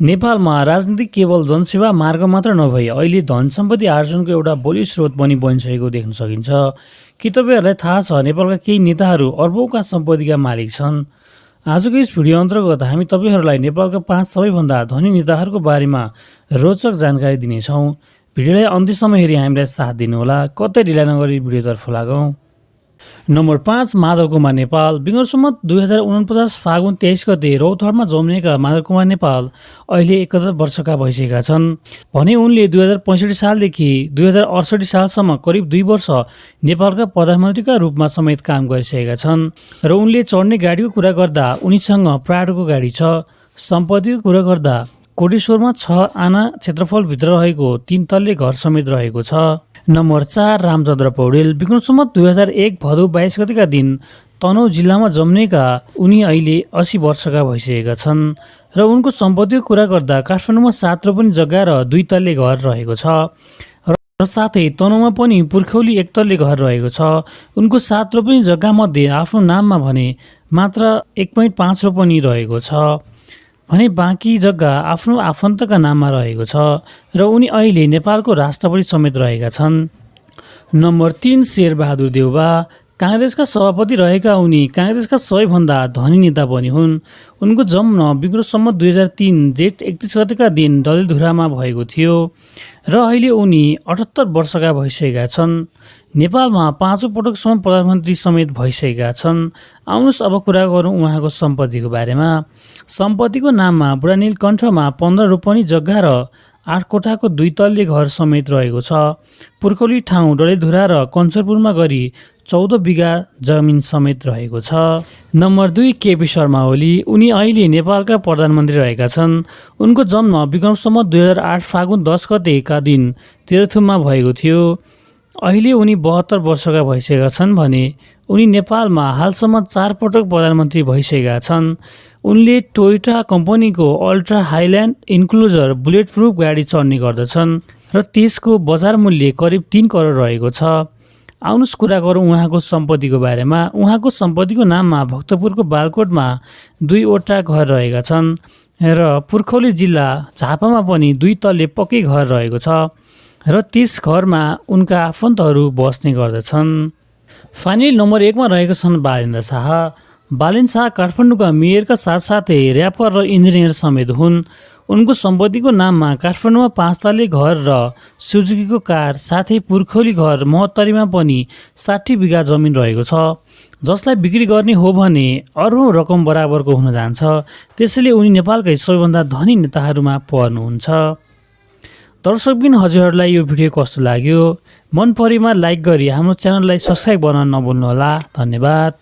नेपालमा राजनीति केवल जनसेवा मार्ग मात्र नभई अहिले धन सम्पत्ति आर्जनको एउटा बलियो स्रोत पनि बनिसकेको देख्न सकिन्छ। के तपाईँहरूलाई थाहा छ नेपालका केही नेताहरू अर्बौंका सम्पत्तिका मालिक छन्? आजको यस भिडियो अन्तर्गत हामी तपाईँहरूलाई नेपालका 5 सबैभन्दा धनी नेताहरूको बारेमा रोचक जानकारी दिनेछौँ। भिडियोलाई अन्त्यसम्म हेरी हामीलाई साथ दिनुहोला। कतै ढिला नगरी भिडियोतर्फ लागौँ। नम्बर 5 माधव कुमार नेपाल। विगत सम्मत 2049 फागुन 23 गते रौतहटमा जन्मिएका माधव कुमार नेपाल अहिले 71 वर्षका भइसकेका छन् भने उनले 2065 सालदेखि 2068 सालसम्म करिब 2 वर्ष नेपालका प्रधानमन्त्रीका रूपमा समेत काम गरिसकेका छन् र उनले चढ्ने गाडीको कुरा गर्दा उनीसँग प्राडोको गाडी छ। सम्पत्तिको कुरा गर्दा कोटेश्वरमा 6 आना क्षेत्रफलभित्र रहेको 3 तल्ले घर समेत रहेको छ। नम्बर 4 रामचन्द्र पौडेल। विक्रम सम्वत 2001 भदौ 22 गतेका दिन तनहुँ जिल्लामा जन्मेका उनी अहिले 80 वर्षका भइसकेका छन् र उनको सम्पत्तिको कुरा गर्दा काठमाडौँमा 7 रोपनी जग्गा र 2 तल्ले घर रहेको छ र साथै तनहुँमा पनि पुर्ख्यौली 1 तल्ले घर रहेको छ। उनको 7 रोपनी जग्गामध्ये आफ्नो नाममा भने मात्र 1.5 रोपनी रहेको छ भने बाँकी जग्गा आफ्नो आफन्तका नाममा रहेको छ र उनी अहिले नेपालको राष्ट्रपति समेत रहेका छन्। नम्बर 3 शेरबहादुर देउवा। काङ्ग्रेसका सभापति रहेका उनी काङ्ग्रेसका सबैभन्दा धनी नेता पनि हुन्। उनको जन्म विक्रम सम्वत 2003 जेठ 31 गतेका दिन डडेलधुरामा भएको थियो र अहिले उनी 78 वर्षका भइसकेका छन्। नेपालमा 5औं पटकसम्म प्रधानमन्त्री समेत भइसकेका छन्। आउनुहोस् अब कुरा गरौँ उहाँको सम्पत्तिको बारेमा। सम्पत्तिको नाममा बुढा नीलकण्ठमा 15 रोपनी जग्गा र 8 कोठाको 2 तल्ले घर समेत रहेको छ। पुर्खौली ठाउँ डडेलधुरा र कञ्चनपुरमा गरी 14 बिघा जमिन समेत रहेको छ। नम्बर 2 केपी शर्मा ओली। उनी अहिले नेपालका प्रधानमन्त्री रहेका छन्। उनको जन्म विक्रम सम्वत 2008 फागुन 10 गतेका दिन तेह्रथुममा भएको थियो। अहिले उनी 72 वर्षका भइसकेका छन् भने उनी नेपालमा हालसम्म 4 पटक प्रधानमन्त्री भइसकेका छन्। उनले टोयोटा कम्पनीको अल्ट्रा हाइल्यान्ड इन्क्लुजर बुलेट प्रुफ गाडी चढ्ने गर्दछन् र त्यसको बजार मूल्य करिब 3 करोड रहेको छ। आउनुहोस् कुरा गरौँ उहाँको सम्पत्तिको बारेमा। उहाँको सम्पत्तिको नाममा भक्तपुरको बालकोटमा 2वटा घर रहेका छन् र पुर्खौली जिल्ला झापामा पनि 2 तल्ले पक्कै घर रहेको छ र त्यस घरमा उनका आफन्तहरू बस्ने गर्दछन्। फाइनली नम्बर 1 मा रहेका छन् बालेन्द्र शाह। बालेन्द्र शाह काठमाडौँका मेयरका साथसाथै र्यापर र इन्जिनियर समेत हुन्। उनको सम्पत्तिको नाममा काठमाडौँमा 5 तल्ले घर र सुजुकीको कार साथै पुर्खौली घर महोत्तरीमा पनि 60 बिघा जमिन रहेको छ जसलाई बिक्री गर्ने हो भने अर्बौं रकम बराबरको हुन जान्छ। त्यसैले उनी नेपालकै सबैभन्दा धनी नेताहरूमा पर्नुहुन्छ। दर्शकबिन हजुरहरूलाई यो भिडियो कस्तो लाग्यो? मन परेमा लाइक गरी हाम्रो च्यानललाई सब्स्क्राइब गर्न नभुल्नुहोला। धन्यवाद।